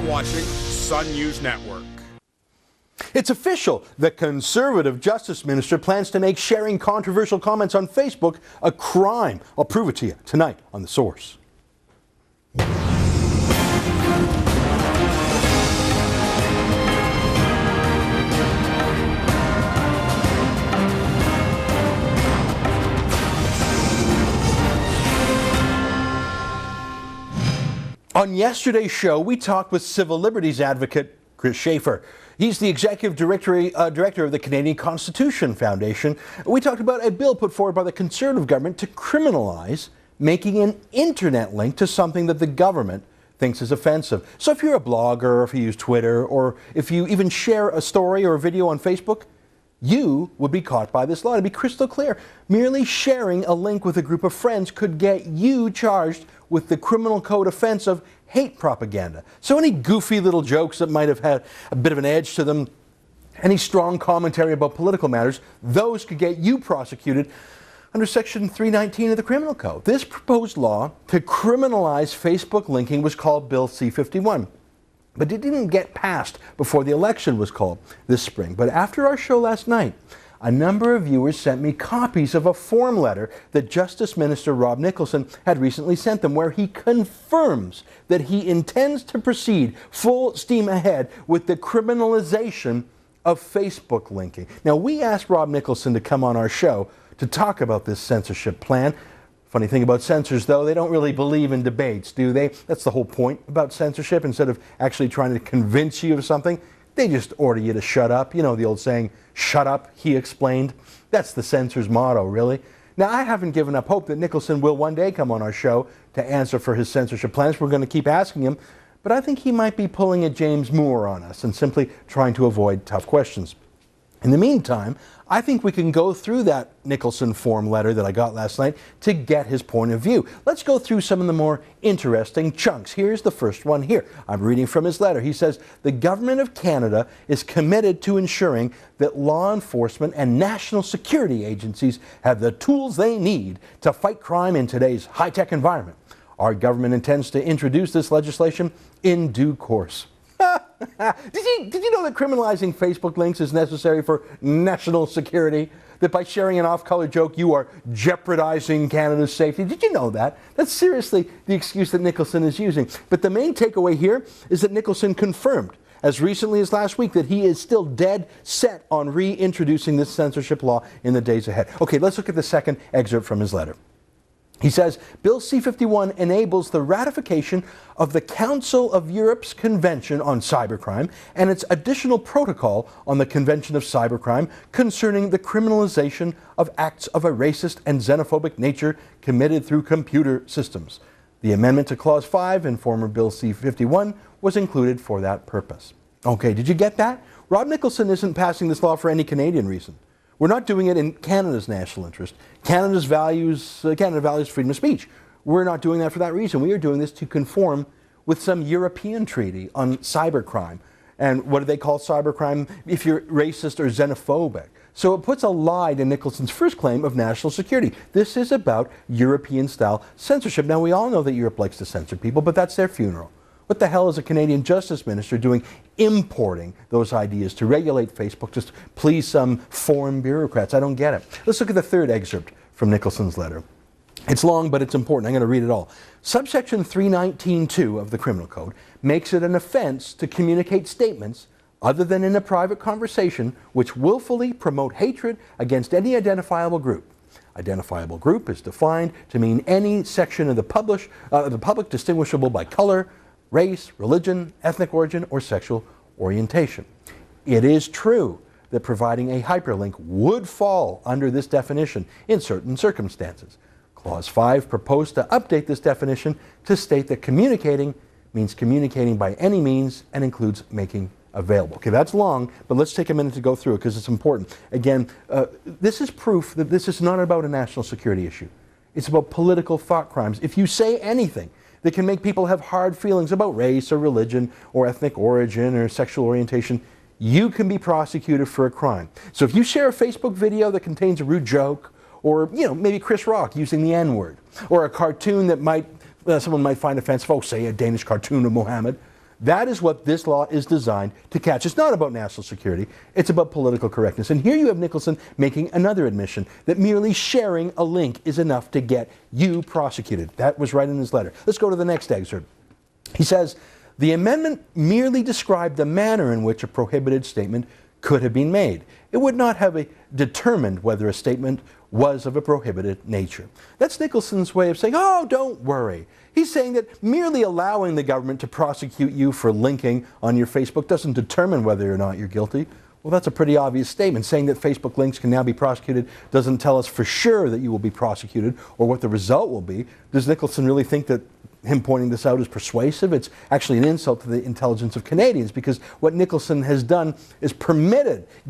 watching Sun News Network. It's official. The Conservative Justice Minister plans to make sharing controversial comments on Facebook a crime. I'll prove it to you tonight on The Source. On yesterday's show, we talked with civil liberties advocate Chris Schaefer. He's the executive director of the Canadian Constitution Foundation. We talked about a bill put forward by the Conservative government to criminalize making an internet link to something that the government thinks is offensive. So if you're a blogger, or if you use Twitter, or if you even share a story or a video on Facebook, you would be caught by this law. To be crystal clear, merely sharing a link with a group of friends could get you charged with the criminal code offense of hate propaganda. So any goofy little jokes that might have had a bit of an edge to them, any strong commentary about political matters, those could get you prosecuted under Section 319 of the Criminal Code. This proposed law to criminalize Facebook linking was called Bill C-51. But it didn't get passed before the election was called this spring. But after our show last night, a number of viewers sent me copies of a form letter that Justice Minister Rob Nicholson had recently sent them, where he confirms that he intends to proceed full steam ahead with the criminalization of Facebook linking. Now, we asked Rob Nicholson to come on our show to talk about this censorship plan. Funny thing about censors, though, they don't really believe in debates, do they? That's the whole point about censorship. Instead of actually trying to convince you of something, they just order you to shut up. You know the old saying, shut up, he explained. That's the censor's motto, really. Now, I haven't given up hope that Nicholson will one day come on our show to answer for his censorship plans. We're going to keep asking him, but I think he might be pulling a James Moore on us and simply trying to avoid tough questions. In the meantime, I think we can go through that Nicholson form letter that I got last night to get his point of view. Let's go through some of the more interesting chunks. Here's the first one here. I'm reading from his letter. He says, the Government of Canada is committed to ensuring that law enforcement and national security agencies have the tools they need to fight crime in today's high-tech environment. Our government intends to introduce this legislation in due course. Did you know that criminalizing Facebook links is necessary for national security? That by sharing an off-color joke, you are jeopardizing Canada's safety? Did you know that? That's seriously the excuse that Nicholson is using. But the main takeaway here is that Nicholson confirmed, as recently as last week, that he is still dead set on reintroducing this censorship law in the days ahead. Okay, let's look at the second excerpt from his letter. He says, Bill C-51 enables the ratification of the Council of Europe's Convention on Cybercrime and its additional protocol on the Convention of Cybercrime concerning the criminalization of acts of a racist and xenophobic nature committed through computer systems. The amendment to Clause 5 in former Bill C-51 was included for that purpose. Okay, did you get that? Rob Nicholson isn't passing this law for any Canadian reason. We're not doing it in Canada's national interest. Canada values freedom of speech. We're not doing that for that reason. We are doing this to conform with some European treaty on cybercrime. And what do they call cybercrime? If you're racist or xenophobic. So it puts a lie to Nicholson's first claim of national security. This is about European-style censorship. Now, we all know that Europe likes to censor people, but that's their funeral. What the hell is a Canadian Justice Minister doing importing those ideas to regulate Facebook just to please some foreign bureaucrats? I don't get it. Let's look at the third excerpt from Nicholson's letter. It's long, but it's important. I'm going to read it all. Subsection 319(2) of the Criminal Code makes it an offense to communicate statements other than in a private conversation which willfully promote hatred against any identifiable group. Identifiable group is defined to mean any section of the public distinguishable by color, race, religion, ethnic origin, or sexual orientation. It is true that providing a hyperlink would fall under this definition in certain circumstances. Clause 5 proposed to update this definition to state that communicating means communicating by any means and includes making available. Okay, that's long, but let's take a minute to go through it because it's important. Again, this is proof that this is not about a national security issue. It's about political thought crimes. If you say anything that can make people have hard feelings about race or religion or ethnic origin or sexual orientation, you can be prosecuted for a crime. So if you share a Facebook video that contains a rude joke, or maybe Chris Rock using the N-word, or a cartoon that someone might find offensive, say a Danish cartoon of Mohammed, That is what this law is designed to catch. It's not about national security, it's about political correctness. And here you have Nicholson making another admission that merely sharing a link is enough to get you prosecuted. That was right in his letter. Let's go to the next excerpt. He says, the amendment merely described the manner in which a prohibited statement could have been made. It would not have determined whether a statement was of a prohibited nature. That's Nicholson's way of saying, oh, don't worry. He's saying that merely allowing the government to prosecute you for linking on your Facebook doesn't determine whether or not you're guilty. Well, that's a pretty obvious statement. Saying that Facebook links can now be prosecuted doesn't tell us for sure that you will be prosecuted or what the result will be. Does Nicholson really think that him pointing this out is persuasive? It's actually an insult to the intelligence of Canadians, because what Nicholson has done is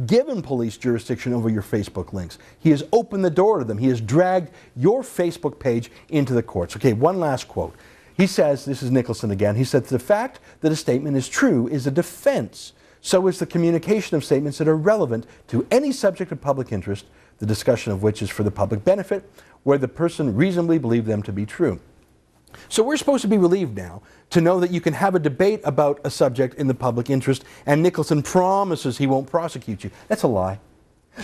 given police jurisdiction over your Facebook links. He has opened the door to them. He has dragged your Facebook page into the courts. Okay, one last quote. He says, this is Nicholson again, he said, the fact that a statement is true is a defense. So is the communication of statements that are relevant to any subject of public interest, the discussion of which is for the public benefit, where the person reasonably believed them to be true. So we're supposed to be relieved now to know that you can have a debate about a subject in the public interest, and Nicholson promises he won't prosecute you. That's a lie.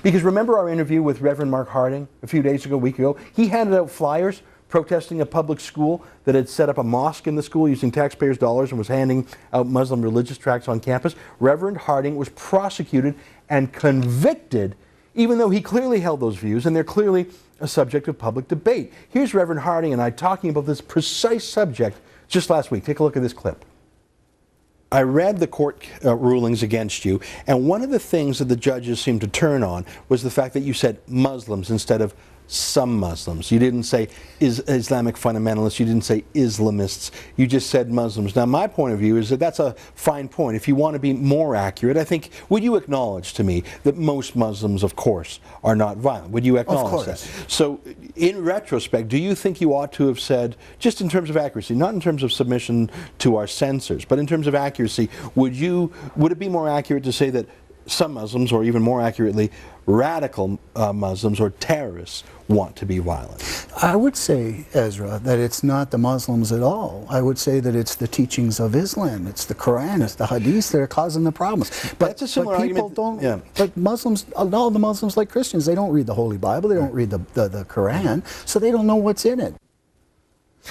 Because remember our interview with Reverend Mark Harding a week ago? He handed out flyers protesting a public school that had set up a mosque in the school using taxpayers' dollars and was handing out Muslim religious tracts on campus. Reverend Harding was prosecuted and convicted, even though he clearly held those views, and they're clearly a subject of public debate. Here's Reverend Harding and I talking about this precise subject just last week. Take a look at this clip. I read the court rulings against you, and one of the things that the judges seemed to turn on was the fact that you said Muslims instead of some Muslims. You didn't say Islamic fundamentalists, you didn't say Islamists, you just said Muslims. Now my point of view is that that's a fine point. If you want to be more accurate, I think, would you acknowledge to me that most Muslims, of course, are not violent? Would you acknowledge that? So in retrospect, do you think you ought to have said, just in terms of accuracy, not in terms of submission to our censors, but in terms of accuracy, would it be more accurate to say that some Muslims, or even more accurately, radical Muslims or terrorists want to be violent? I would say, Ezra, that it's not the Muslims at all. I would say that it's the teachings of Islam, it's the Quran, it's the Hadith that are causing the problems. But that's a similar people argument. Don't, yeah. But Muslims, all the Muslims, like Christians, they don't read the Holy Bible, they don't read the Quran, so they don't know what's in it.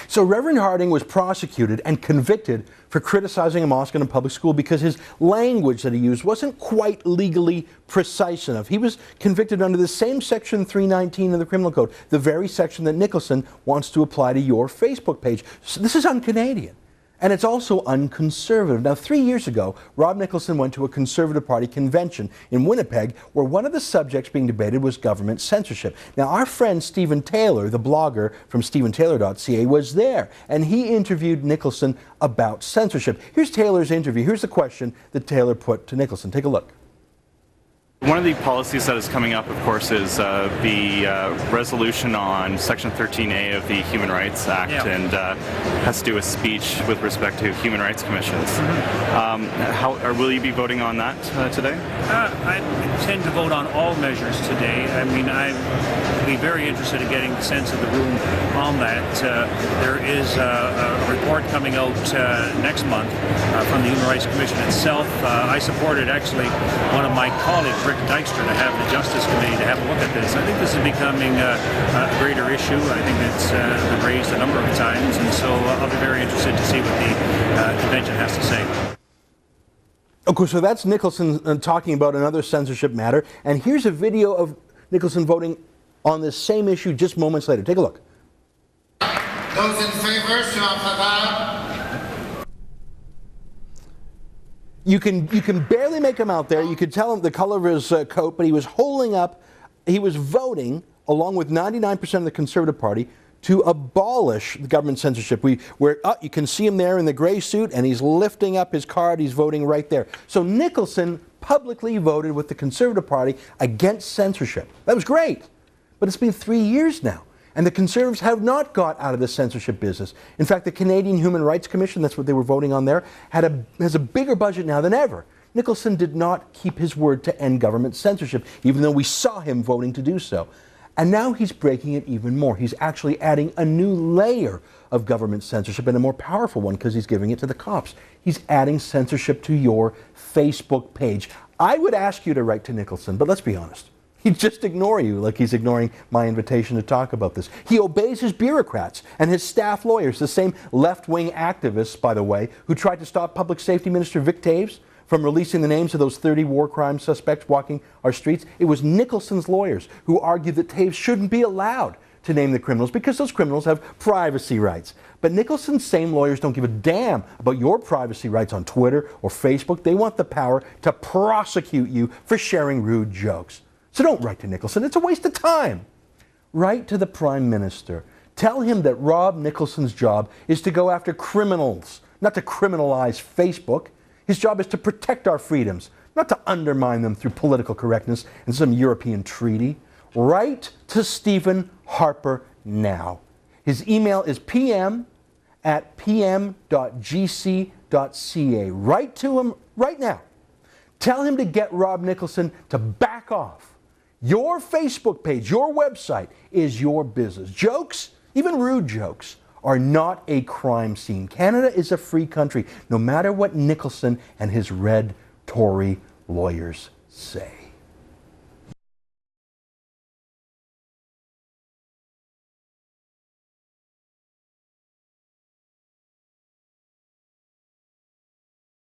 So Reverend Harding was prosecuted and convicted for criticizing a mosque in a public school because his language that he used wasn't quite legally precise enough. He was convicted under the same section 319 of the Criminal Code, the very section that Nicholson wants to apply to your Facebook page. So this is un-Canadian. And it's also unconservative. Now, 3 years ago, Rob Nicholson went to a Conservative Party convention in Winnipeg where one of the subjects being debated was government censorship. Now, our friend Stephen Taylor, the blogger from StephenTaylor.ca, was there, and he interviewed Nicholson about censorship. Here's Taylor's interview. Here's the question that Taylor put to Nicholson. Take a look. One of the policies that is coming up, of course, is the resolution on Section 13A of the Human Rights Act, and has to do with speech with respect to human rights commissions. Will you be voting on that today? I intend to vote on all measures today. I mean, I'd be very interested in getting the sense of the room on that. There is a report coming out next month from the Human Rights Commission itself. I supported, actually, one of my colleagues, Rick Dykstra, to have the Justice Committee to have a look at this. I think this is becoming a greater issue. I think it's been raised a number of times, and so I'll be very interested to see what the convention has to say. Okay, so that's Nicholson talking about another censorship matter, and here's a video of Nicholson voting on this same issue just moments later. Take a look. Those in favor, show of favor. You can barely make him out there. You could tell him the color of his coat, but he was holding up, he was voting, along with 99% of the Conservative Party, to abolish the government censorship. You can see him there in the gray suit, and he's lifting up his card. He's voting right there. So Nicholson publicly voted with the Conservative Party against censorship. That was great. But it's been 3 years now, and the Conservatives have not got out of the censorship business. In fact, the Canadian Human Rights Commission, that's what they were voting on there, has a bigger budget now than ever. Nicholson did not keep his word to end government censorship, even though we saw him voting to do so. And now he's breaking it even more. He's actually adding a new layer of government censorship, and a more powerful one because he's giving it to the cops. He's adding censorship to your Facebook page. I would ask you to write to Nicholson, but let's be honest. He'd just ignore you like he's ignoring my invitation to talk about this. He obeys his bureaucrats and his staff lawyers, the same left-wing activists, by the way, who tried to stop Public Safety Minister Vic Taves from releasing the names of those 30 war crime suspects walking our streets. It was Nicholson's lawyers who argued that Taves shouldn't be allowed to name the criminals because those criminals have privacy rights. But Nicholson's same lawyers don't give a damn about your privacy rights on Twitter or Facebook. They want the power to prosecute you for sharing rude jokes. So don't write to Nicholson. It's a waste of time. Write to the Prime Minister. Tell him that Rob Nicholson's job is to go after criminals, not to criminalize Facebook. His job is to protect our freedoms, not to undermine them through political correctness and some European treaty. Write to Stephen Harper now. His email is pm@pm.gc.ca. Write to him right now. Tell him to get Rob Nicholson to back off. Your Facebook page, your website is your business. Jokes, even rude jokes, are not a crime scene. Canada is a free country, no matter what Nicholson and his red Tory lawyers say.